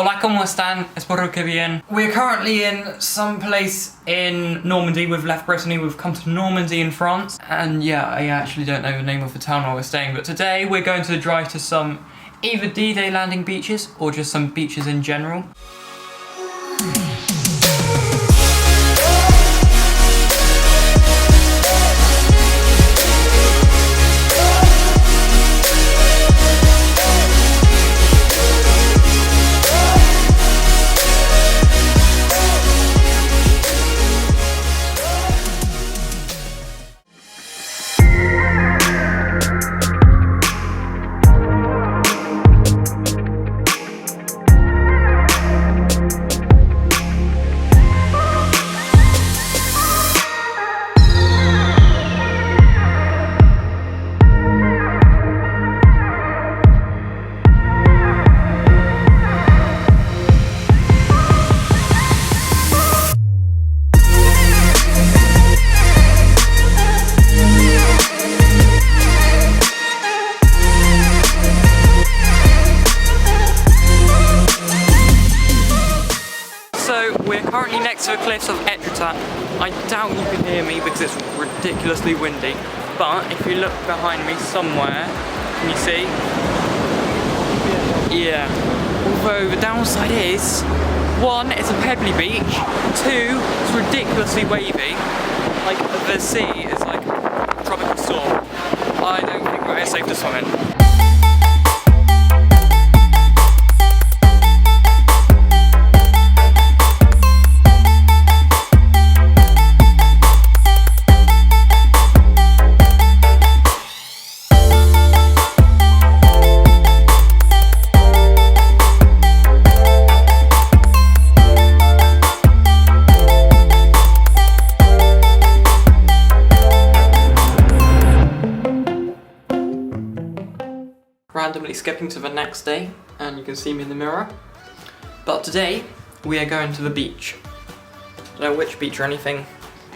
Hola, ¿cómo están? Espero que bien. We're currently in some place in Normandy. We've left Brittany, we've come to Normandy in France. And yeah, I actually don't know the name of the town where we're staying, but today we're going to drive to some either D-Day landing beaches or just some beaches in general. We're currently next to the cliffs of Etretat. I doubt you can hear me because it's ridiculously windy, but if you look behind me somewhere, can you see? Yeah. Although the downside is, one, it's a pebbly beach, two, it's ridiculously wavy, like the sea is like a tropical storm. I don't think we're safe to swim in. Randomly skipping to the next day, and you can see me in the mirror. But today, we are going to the beach. I don't know which beach or anything,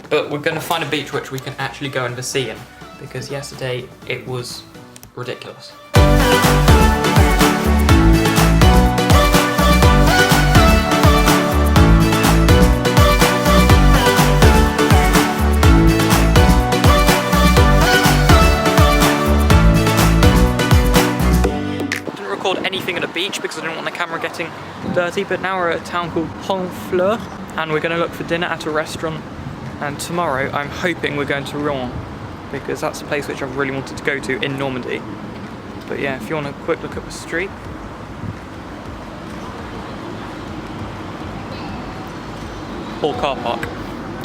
but we're going to find a beach which we can actually go in the sea in, because yesterday it was ridiculous. Anything at a beach because I didn't want the camera getting dirty, but now we're at a town called Honfleur and we're going to look for dinner at a restaurant, and tomorrow I'm hoping we're going to Rouen because that's a place which I've really wanted to go to in Normandy. But yeah, if you want a quick look at the street. Or car park.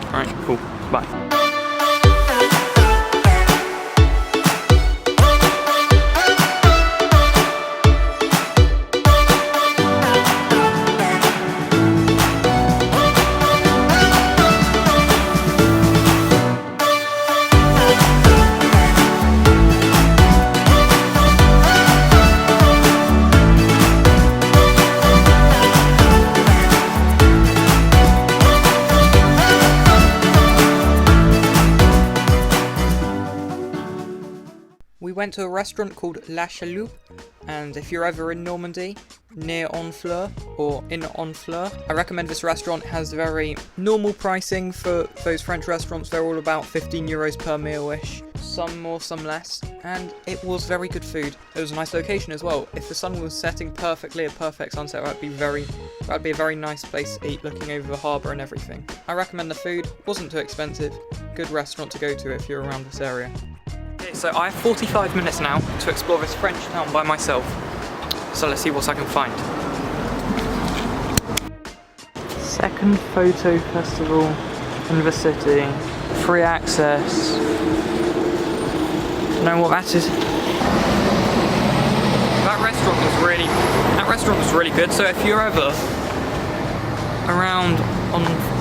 Alright, cool, bye. We went to a restaurant called La Chaloupe, and if you're ever in Normandy, near Honfleur, or in Honfleur, I recommend this restaurant. It has very normal pricing for those French restaurants. They're all about 15 euros per meal-ish, some more, some less, and it was very good food. It was a nice location as well. If the sun was setting perfectly, a perfect sunset, that'd be a very nice place to eat, looking over the harbour and everything. I recommend the food, wasn't too expensive, good restaurant to go to if you're around this area. So I have 45 minutes now to explore this French town by myself. So let's see what I can find. Second photo festival in the city. Free access. You know what that is? That restaurant was really good. So if you're ever around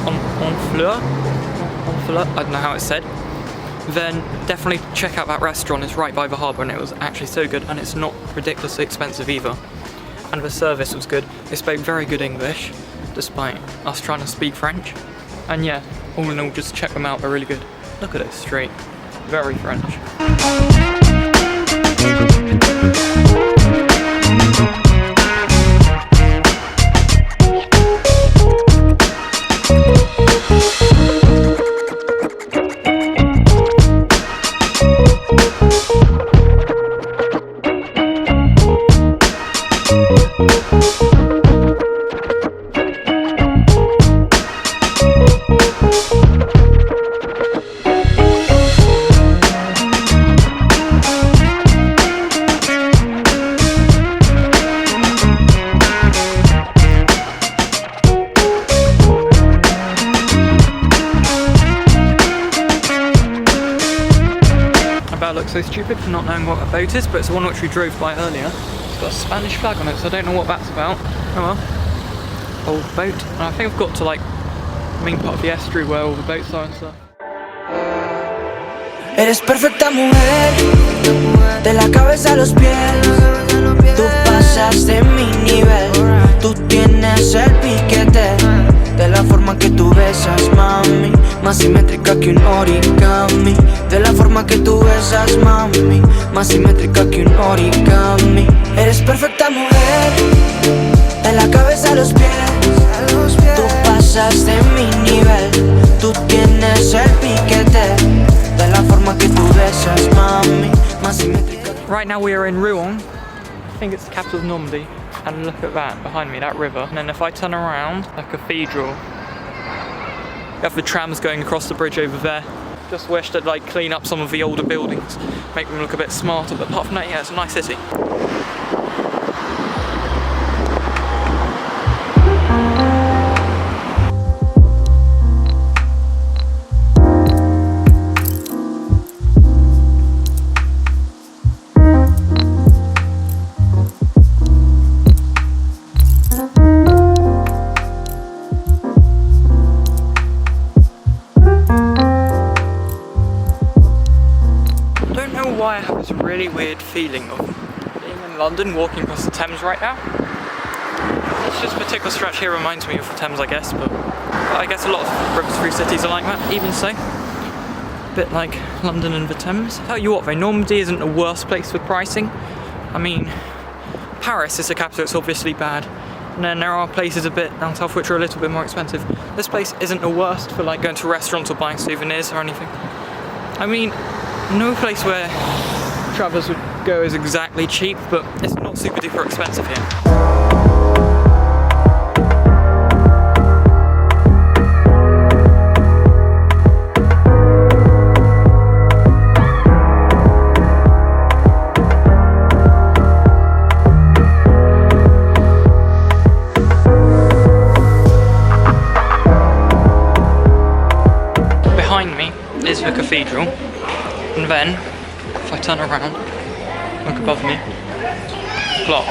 Honfleur, I don't know how it's said, then definitely check out that restaurant. It's right by the harbour and it was actually so good, and it's not ridiculously expensive either. And the service was good. They spoke very good English, despite us trying to speak French. And yeah, all in all, just check them out, they're really good. Look at this street, very French. so stupid for not knowing what a boat is, but it's the one which we drove by earlier. It's got a Spanish flag on it, so I don't know what that's about. Oh well. Old boat. And I think I've got to like the main part of the estuary where all the boats are and stuff. Eres perfecta mujer, de la cabeza a los pies. Tú pasas de mi nivel, tú tienes el piquete. De la forma que tú besas, mami, más simétrica que un origami. De la forma que tú besas, mami, más simétrica que un origami. Eres perfecta mujer, de la cabeza a los pies. Tú pasas de mi nivel, tú tienes el piquete. De la forma que tú besas, mami, más simétrica. Right now we are in Rouen. I think it's the capital of Normandy. And look at that behind me, that river. And then if I turn around, a cathedral. You have the trams going across the bridge over there. Just wish they'd like clean up some of the older buildings, make them look a bit smarter. But apart from that, yeah, it's a nice city. I have this really weird feeling of being in London, walking across the Thames right now. It's just a particular stretch here reminds me of the Thames, I guess, but I guess a lot of river-free cities are like that, even so. A bit like London and the Thames. Tell you what though, Normandy isn't the worst place for pricing. I mean, Paris is the capital, it's obviously bad. And then there are places a bit down south which are a little bit more expensive. This place isn't the worst for like going to restaurants or buying souvenirs or anything. I mean, no place where travellers would go is exactly cheap, but it's not super duper expensive here. Behind me is the cathedral. And then, if I turn around, look above me, block.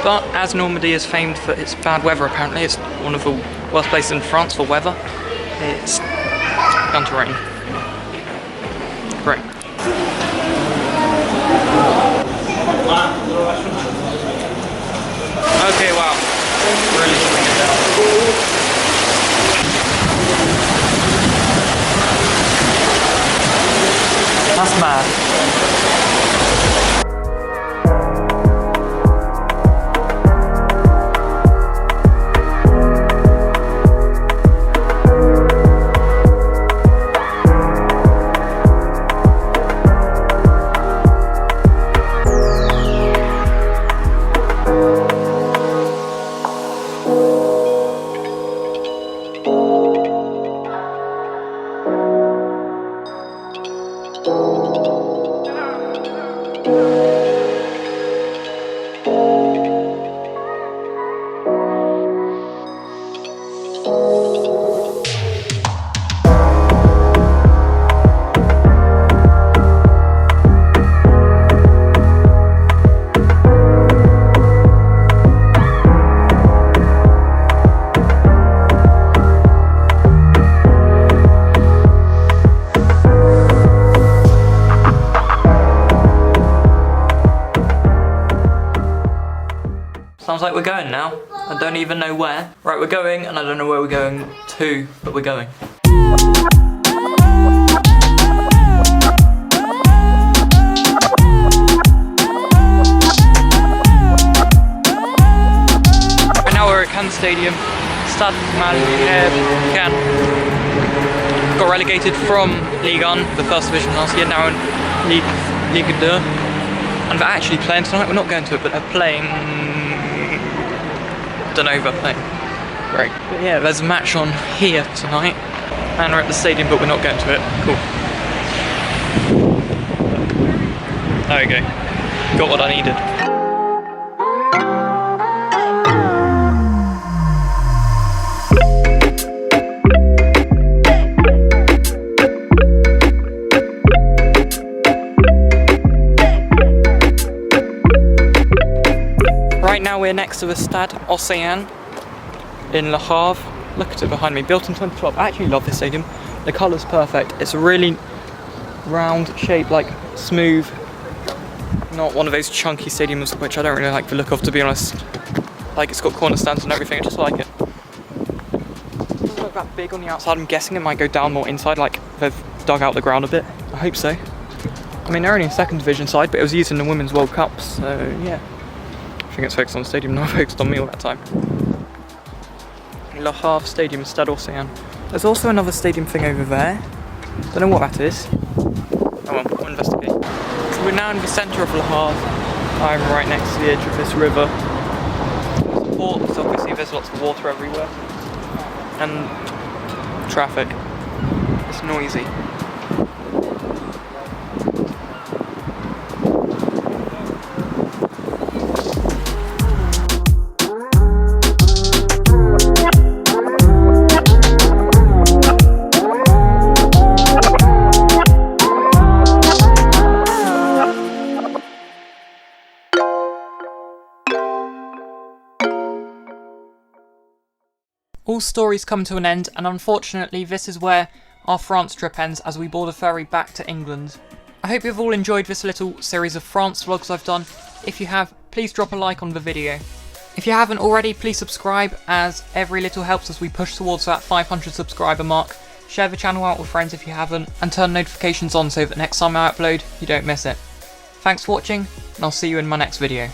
But as Normandy is famed for its bad weather apparently, it's one of the worst places in France for weather, it's begun to rain. Great. Okay, wow. Really swing it down. That's mad. Sounds like we're going now. I don't even know where. Right, we're going, and I don't know where we're going to, but we're going. Right now we're at Cannes Stadium. Stade Malherbe. Got relegated from Ligue 1, the first division last year, now in Ligue 2. And they're actually playing tonight. We're not going to it, but they're playing. Don't know who they're playing. Great. But yeah, there's a match on here tonight, and we're at the stadium, but we're not going to it. Cool. There we go. Got what I needed. to the Stade Océan in Le Havre. Look at it behind me, built in 2012. I actually love this stadium. The colour's perfect. It's a really round shape, like smooth. Not one of those chunky stadiums which I don't really like the look of, to be honest. Like, it's got corner stands and everything, I just like it. It doesn't look that big on the outside. I'm guessing it might go down more inside, like they've dug out the ground a bit. I hope so. I mean, they're only in second division side, but it was used in the Women's World Cup, so yeah. I think it's focused on the stadium, not focused on me all that time. Le Havre Stadium, Stade Océan. There's also another stadium thing over there. Don't know what that is. Oh well, we'll investigate. So we're now in the centre of Le Havre. I'm right next to the edge of this river. There's a port, so obviously there's lots of water everywhere. And traffic. It's noisy. All stories come to an end, and unfortunately this is where our France trip ends as we board a ferry back to England. I hope you've all enjoyed this little series of France vlogs I've done. If you have, please drop a like on the video. If you haven't already, please subscribe, as every little helps as we push towards that 500 subscriber mark. Share the channel out with friends if you haven't, and turn notifications on so that next time I upload, you don't miss it. Thanks for watching, and I'll see you in my next video.